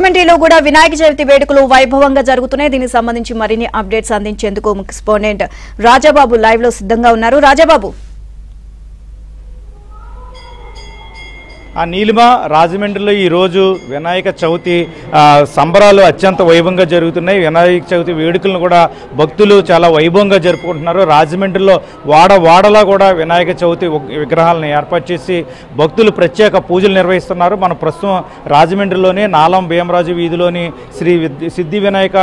రాజమండ్రిలో కూడా వినాయక చవితి వేడుకలు వైభవంగా జరుగుతున్నాయి. దీనికి సంబంధించి మరిన్ని అప్డేట్స్ అందించేందుకు కరెస్పాండెంట్ రాజాబాబు లైవ్ లో సిద్ధంగా ఉన్నారు. రాజాబాబు, నీలిమ, రాజమండ్రిలో ఈరోజు వినాయక చవితి సంబరాలు అత్యంత వైభవంగా జరుగుతున్నాయి. వినాయక చవితి వేడుకలను కూడా భక్తులు చాలా వైభవంగా జరుపుకుంటున్నారు. రాజమండ్రిలో వాడలా కూడా వినాయక చవితి విగ్రహాలను ఏర్పాటు చేసి భక్తులు ప్రత్యేక పూజలు నిర్వహిస్తున్నారు. మనం ప్రస్తుతం రాజమండ్రిలోనే నాలం భీమరాజు వీధిలోని శ్రీ సిద్ధి వినాయక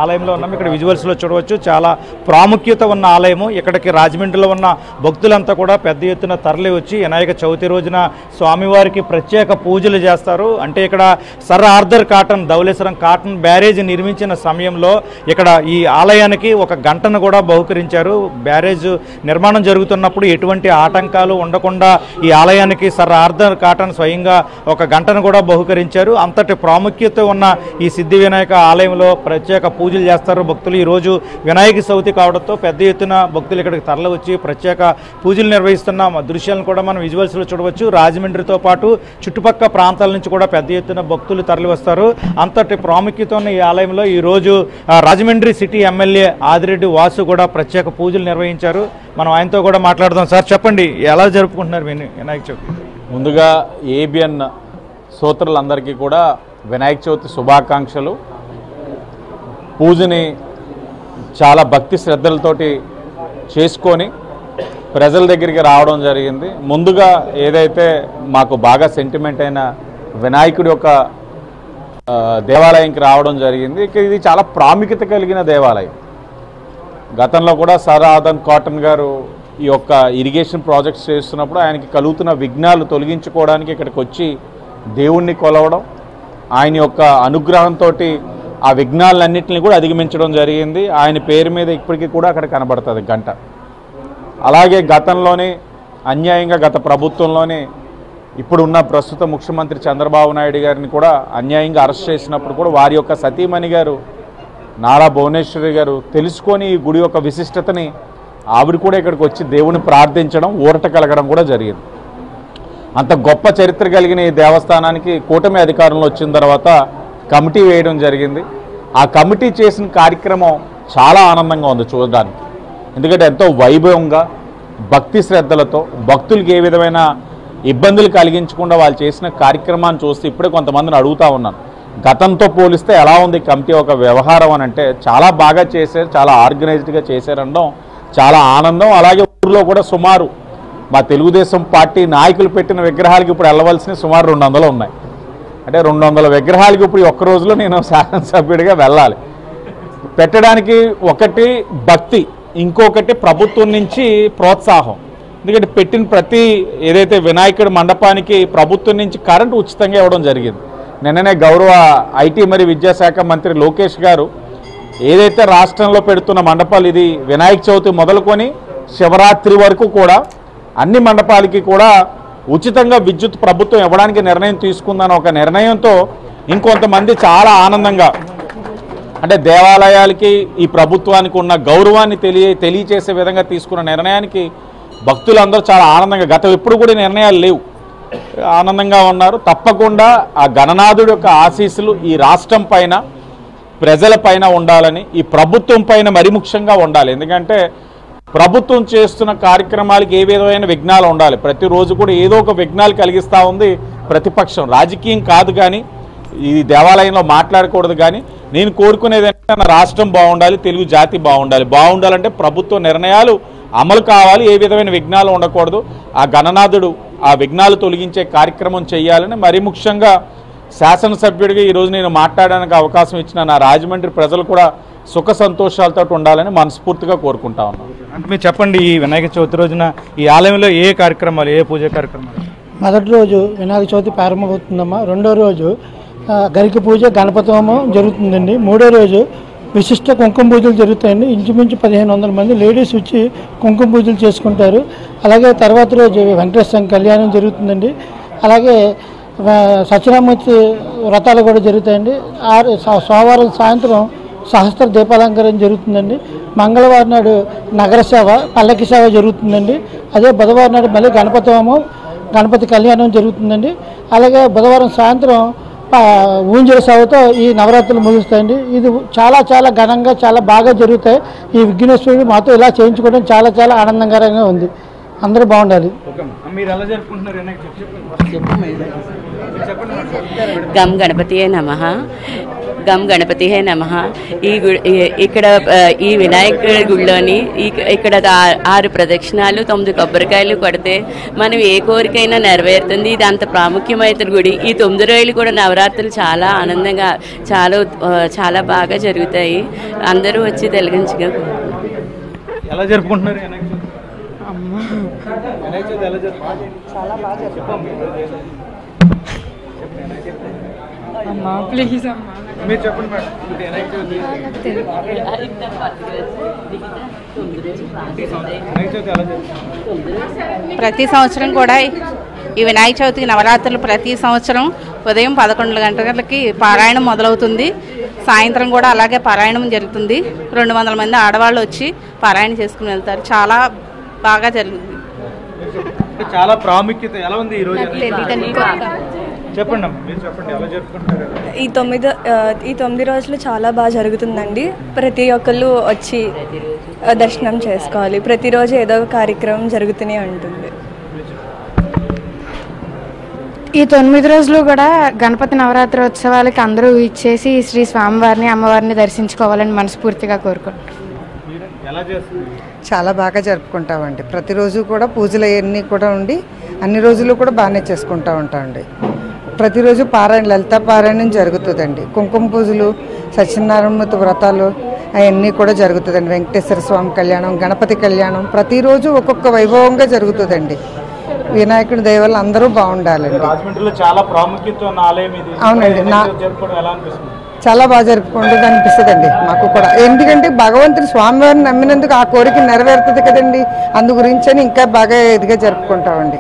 ఆలయంలో ఉన్నాం. ఇక్కడ విజువల్స్లో చూడవచ్చు, చాలా ప్రాముఖ్యత ఉన్న ఆలయము. ఇక్కడికి రాజమండ్రిలో ఉన్న భక్తులంతా కూడా పెద్ద ఎత్తున తరలి వచ్చి వినాయక చవితి రోజున స్వామి వారికి ప్రత్యేక పూజలు చేస్తారు. అంటే ఇక్కడ sir Arthur Cotton Dowleswaram Cotton barrage నిర్మించిన సమయంలో ఇక్కడ ఈ ఆలయానికి ఒక గంటను కూడా బహుకరించారు. బ్యారేజ్ నిర్మాణం జరుగుతున్నప్పుడు ఎటువంటి ఆటంకాలు ఉండకుండా ఈ ఆలయానికి సర్ ఆర్థర్ కాటన్ స్వయంగా ఒక గంటను కూడా బహుకరించారు. అంతటి ప్రాముఖ్యత ఉన్న ఈ సిద్ధి వినాయక ఆలయంలో ప్రత్యేక పూజలు చేస్తారు భక్తులు. ఈరోజు వినాయక చవితి కావడంతో పెద్ద ఎత్తున భక్తులు ఇక్కడికి తరలి వచ్చి ప్రత్యేక పూజలు నిర్వహిస్తున్న దృశ్యాలను కూడా మనం విజువల్స్లో చూడవచ్చు. రాజమండ్రితో పాటు చుట్టుపక్కల ప్రాంతాల నుంచి కూడా పెద్ద ఎత్తున భక్తులు తరలి వస్తారు. అంతటి ప్రాముఖ్యత ఉన్న ఈ ఆలయంలో ఈరోజు రాజమండ్రి సిటీ ఎమ్మెల్యే ఆదిరెడ్డి వాసు కూడా ప్రత్యేక పూజలు నిర్వహించారు. మనం ఆయనతో కూడా మాట్లాడదాం. సార్, చెప్పండి, ఎలా జరుపుకుంటున్నారు మీరు వినాయక చవితి? ముందుగా ఏబిఎన్ శ్రోతలందరికీ కూడా వినాయక చవితి శుభాకాంక్షలు. పూజని చాలా భక్తి శ్రద్ధలతోటి చేసుకొని ప్రజల దగ్గరికి రావడం జరిగింది. ముందుగా ఏదైతే మాకు బాగా సెంటిమెంట్ అయిన వినాయకుడి యొక్క దేవాలయంకి రావడం జరిగింది. ఇది చాలా ప్రాముఖ్యత కలిగిన దేవాలయం. గతంలో కూడా సర్ ఆర్థర్ కాటన్ గారు ఈ యొక్క ఇరిగేషన్ ప్రాజెక్ట్స్ చేస్తున్నప్పుడు ఆయనకి కలుగుతున్న విఘ్నాలు తొలగించుకోవడానికి ఇక్కడికి వచ్చి దేవుణ్ణి కొలవడం, ఆయన యొక్క అనుగ్రహంతో ఆ విఘ్నాలన్నింటినీ కూడా అధిగమించడం జరిగింది. ఆయన పేరు మీద ఇప్పటికీ కూడా అక్కడ కనబడుతుంది గంట. అలాగే గతంలోనే అన్యాయంగా గత ప్రభుత్వంలోనే ఇప్పుడున్న ప్రస్తుత ముఖ్యమంత్రి చంద్రబాబు నాయుడు గారిని కూడా అన్యాయంగా అరెస్ట్ చేసినప్పుడు కూడా వారి యొక్క సతీమణి గారు నారా భువనేశ్వరి గారు తెలుసుకొని ఈ గుడి యొక్క విశిష్టతని ఆవిడ కూడా ఇక్కడికి వచ్చి దేవుని ప్రార్థించడం, ఊరట కలగడం కూడా జరిగింది. అంత గొప్ప చరిత్ర కలిగిన ఈ దేవస్థానానికి కూటమి అధికారంలో వచ్చిన తర్వాత కమిటీ వేయడం జరిగింది. ఆ కమిటీ చేసిన కార్యక్రమం చాలా ఆనందంగా ఉంది చూడడానికి. ఎందుకంటే ఎంతో వైభవంగా భక్తి శ్రద్ధలతో భక్తులకి ఏ విధమైన ఇబ్బందులు కలిగించకుండా వాళ్ళు చేసిన కార్యక్రమాన్ని చూస్తే ఇప్పుడే కొంతమందిని అడుగుతూ ఉన్నాను, గతంతో పోలిస్తే ఎలా ఉంది కమిటీ ఒక వ్యవహారం అని అంటే చాలా బాగా చేశారు, చాలా ఆర్గనైజ్డ్గా చేశారనడం చాలా ఆనందం. అలాగే ఊరిలో కూడా సుమారు మా తెలుగుదేశం పార్టీ నాయకులు పెట్టిన విగ్రహాలకి ఇప్పుడు వెళ్ళవలసినవి సుమారు 200 ఉన్నాయి. అంటే 200 విగ్రహాలకి ఇప్పుడు ఒక్క రోజులో నేను శాసనసభ్యుడిగా వెళ్ళాలి. పెట్టడానికి ఒకటి భక్తి, ఇంకొకటి ప్రభుత్వం నుంచి ప్రోత్సాహం. ఎందుకంటే పెట్టిన ప్రతి ఏదైతే వినాయకుడి మండపానికి ప్రభుత్వం నుంచి కరెంటు ఉచితంగా ఇవ్వడం జరిగింది. నిన్ననే గౌరవ ఐటీ మరియు విద్యాశాఖ మంత్రి లోకేష్ గారు ఏదైతే రాష్ట్రంలో పెడుతున్న మండపాలు, ఇది వినాయక చవితి మొదలుకొని శివరాత్రి వరకు కూడా అన్ని మండపాలకి కూడా ఉచితంగా విద్యుత్ ప్రభుత్వం ఇవ్వడానికి నిర్ణయం తీసుకుందన్న ఒక నిర్ణయంతో ఇంకొంతమంది చాలా ఆనందంగా, అంటే దేవాలయాలకి ఈ ప్రభుత్వానికి ఉన్న గౌరవాన్ని తెలియచేసే విధంగా తీసుకున్న నిర్ణయానికి భక్తులందరూ చాలా ఆనందంగా, గతం ఎప్పుడు కూడా నిర్ణయాలు లేవు, ఆనందంగా ఉన్నారు. తప్పకుండా ఆ గణనాథుడి యొక్క ఆశీస్సులు ఈ రాష్ట్రం పైన ప్రజల పైన ఉండాలని, ఈ ప్రభుత్వం పైన మరి ముఖ్యంగా ఉండాలి. ఎందుకంటే ప్రభుత్వం చేస్తున్న కార్యక్రమాలకి ఏ విధమైన విఘ్నాలు ఉండాలి. ప్రతిరోజు కూడా ఏదో ఒక విఘ్నాలు కలిగిస్తూ ఉంది ప్రతిపక్షం. రాజకీయం కాదు కానీ ఈ దేవాలయంలో మాట్లాడకూడదు. కానీ నేను కోరుకునేది ఏంటంటే నా రాష్ట్రం బాగుండాలి, తెలుగు జాతి బాగుండాలంటే ప్రభుత్వ నిర్ణయాలు అమలు కావాలి, ఏ విధమైన విఘ్నాలు ఉండకూడదు. ఆ గణనాథుడు ఆ విఘ్నాలు తొలగించే కార్యక్రమం చేయాలని మరి ముఖ్యంగా శాసనసభ్యుడిగా ఈరోజు నేను మాట్లాడడానికి అవకాశం ఇచ్చిన నా రాజమండ్రి ప్రజలు కూడా సుఖ సంతోషాలతో ఉండాలని మనస్ఫూర్తిగా కోరుకుంటా ఉన్నాను. అంటే మీరు చెప్పండి, ఈ వినాయక చవితి రోజున ఈ ఆలయంలో ఏ కార్యక్రమాలు, ఏ పూజ కార్యక్రమాలు? మొదటి రోజు వినాయక చవితి ప్రారంభమవుతుందమ్మా. రెండో రోజు గరిక పూజ, గణపతి హోమం జరుగుతుందండి. మూడో రోజు విశిష్ట కుంకుమ పూజలు జరుగుతాయండి. ఇంచుమించు 1500 మంది లేడీస్ వచ్చి కుంకుమ పూజలు చేసుకుంటారు. అలాగే తర్వాత రోజు వెంకటేశ్వర కళ్యాణం జరుగుతుందండి. అలాగే సత్యనారాయణమూర్తి వ్రతాలు కూడా జరుగుతాయండి. సోమవారం సాయంత్రం సహస్ర దీపాలంకరణ జరుగుతుందండి. మంగళవారం నాడు నగర సేవ, పల్లకి సేవ జరుగుతుందండి. అదే బుధవారం నాడు మళ్ళీ గణపతి హోమం, గణపతి కళ్యాణం జరుగుతుందండి. అలాగే బుధవారం సాయంత్రం ఊంజల సేవతో ఈ నవరాత్రులు ముగుస్తాయండి. ఇది చాలా చాలా ఘనంగా చాలా బాగా జరుగుతాయి. ఈ విఘ్నేశ్వరుడు మాతో ఇలా చేయించుకోవడం చాలా చాలా ఆనందకరంగా ఉంది. అందరూ బాగుండాలి. గం గణపతియే నమః. గం గణపతియే నమః. ఇక్కడ ఈ వినాయకుడి గుడిలోని ఇక్కడ 6 ప్రదక్షిణాలు 9 కొబ్బరికాయలు కొడితే మనం ఏ కోరికైనా నెరవేరుతుంది. ఇది అంత ప్రాముఖ్యమైన గుడి. ఈ 9 రోజులు కూడా నవరాత్రులు చాలా ఆనందంగా చాలా బాగా జరుగుతాయి. అందరూ వచ్చి తెలగించగా ఎలా జరుపుకుంటున్నారు? చాలా బాగా అమ్మా ప్లీజ్ అమ్మా మీరు చెప్పండి ప్రతి సంవత్సరం కూడా ఈ వినాయక చవితికి నవరాత్రులు ప్రతి సంవత్సరం ఉదయం 11 గంటలకి పారాయణం మొదలవుతుంది. సాయంత్రం కూడా అలాగే పారాయణం జరుగుతుంది. 200 మంది ఆడవాళ్ళు వచ్చి పారాయణం చేసుకుని వెళ్తారు. చాలా బాగా జరుగుతుంది. చాలా ప్రాముఖ్యత ఎలా ఉంది ఈ రోజు? చెప్పండి మీరు చెప్పండి ఎలా జరుపుకుంటారు? ఈ 9 రోజులు చాలా బాగా జరుగుతుందండి. ప్రతి ఒక్కళ్ళు వచ్చి దర్శనం చేసుకోవాలి. ప్రతిరోజు ఏదో ఒక కార్యక్రమం జరుగుతూనే ఉంటుంది. ఈ 9 రోజులు కూడా గణపతి నవరాత్రి ఉత్సవాలకి అందరూ ఇచ్చేసి శ్రీ స్వామివారిని అమ్మవారిని దర్శించుకోవాలని మనస్ఫూర్తిగా కోరుకుంటున్నాం. చాలా బాగా జరుపుకుంటామండి. ప్రతిరోజు కూడా పూజలు అవన్నీ కూడా ఉండి అన్ని రోజులు కూడా బాగానే చేసుకుంటూ ఉంటామండి. ప్రతిరోజు పారాయణ లలిత పారాయణం జరుగుతుందండి. కుంకుమ పూజలు, సత్యనారాయణమూర్తి వ్రతాలు అవన్నీ కూడా జరుగుతుందండి. వెంకటేశ్వర స్వామి కళ్యాణం, గణపతి కళ్యాణం ప్రతిరోజు ఒక్కొక్క వైభవంగా జరుగుతుందండి. వినాయకుడి దయ వల్ల అందరూ బాగుండాలండి. చాలా ప్రాముఖ్యత ఉన్న ఆలయం ఇది. అవునండి, చాలా బాగా జరుపుకుంటుంది అనిపిస్తుందండి మాకు కూడా. ఎందుకంటే భగవంతుని స్వామివారిని నమ్మినందుకు ఆ కోరిక నెరవేరుతుంది కదండి. అందు గురించి ఇంకా బాగా ఇదిగా జరుపుకుంటామండి.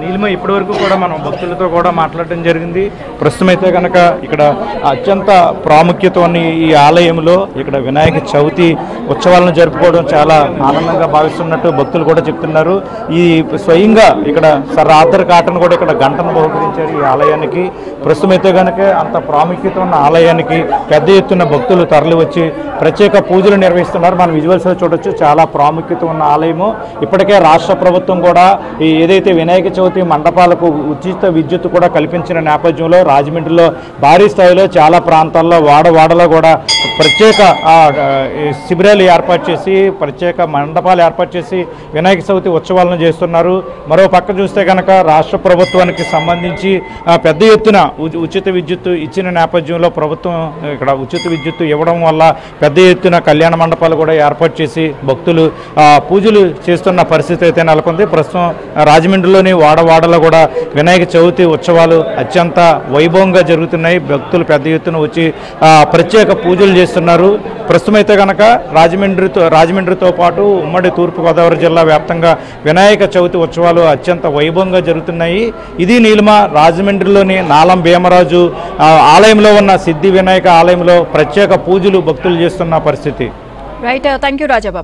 నీలిమ ఇప్పటి వరకు కూడా మనం భక్తులతో కూడా మాట్లాడడం జరిగింది. ప్రస్తుతం అయితే కనుక ఇక్కడ అత్యంత ప్రాముఖ్యత ఉన్న ఈ ఆలయంలో ఇక్కడ వినాయక చవితి ఉత్సవాలను జరుపుకోవడం చాలా ఆనందంగా భావిస్తున్నట్టు భక్తులు కూడా చెప్తున్నారు. ఈ స్వయంగా ఇక్కడ సర్ ఆర్థర్ కాటన్ కూడా ఇక్కడ గంటను బహుకరించారు ఈ ఆలయానికి. ప్రస్తుతం అయితే కనుక అంత ప్రాముఖ్యత ఉన్న ఆలయానికి పెద్ద ఎత్తున భక్తులు తరలి వచ్చి ప్రత్యేక పూజలు నిర్వహిస్తున్నారు. మనం విజువల్స్లో చూడొచ్చు. చాలా ప్రాముఖ్యత ఉన్న ఆలయము. ఇప్పటికే రాష్ట్ర ప్రభుత్వం కూడా ఏదైతే వినాయక చవితి మండపాలకు ఉచిత విద్యుత్ కూడా కల్పించిన నేపథ్యంలో రాజమండ్రిలో భారీ స్థాయిలో చాలా ప్రాంతాల్లో వాడవాడలో కూడా ప్రత్యేక శిబిరాలు ఏర్పాటు చేసి ప్రత్యేక మండపాలు ఏర్పాటు చేసి వినాయక చవితి ఉత్సవాలను చేస్తున్నారు. మరో పక్క చూస్తే కనుక రాష్ట్ర ప్రభుత్వానికి సంబంధించి పెద్ద ఎత్తున ఉచిత విద్యుత్ ఇచ్చిన నేపథ్యంలో ప్రభుత్వం ఇక్కడ ఉచిత విద్యుత్ ఇవ్వడం వల్ల పెద్ద ఎత్తున కళ్యాణ మండపాలు కూడా ఏర్పాటు చేసి భక్తులు పూజలు చేస్తున్న పరిస్థితి అయితే నెలకొంది. ప్రస్తుతం రాజమండ్రిలోని వాడవాడలో కూడా వినాయక చవితి ఉత్సవాలు అత్యంత వైభవంగా జరుగుతున్నాయి. భక్తులు పెద్ద ఎత్తున వచ్చి ప్రత్యేక పూజలు చేస్తున్నారు. ప్రస్తుతం అయితే కనుక రాజమండ్రితో పాటు ఉమ్మడి తూర్పుగోదావరి జిల్లా వ్యాప్తంగా వినాయక చవితి ఉత్సవాలు అత్యంత వైభవంగా జరుగుతున్నాయి. ఇది నీలిమ రాజమండ్రిలోని నాలం భీమరాజు ఆలయంలో ఉన్న సిద్ధి వినాయక ఆలయంలో ప్రత్యేక పూజలు భక్తులు చేస్తున్న పరిస్థితి. Right, thank you Rajababu.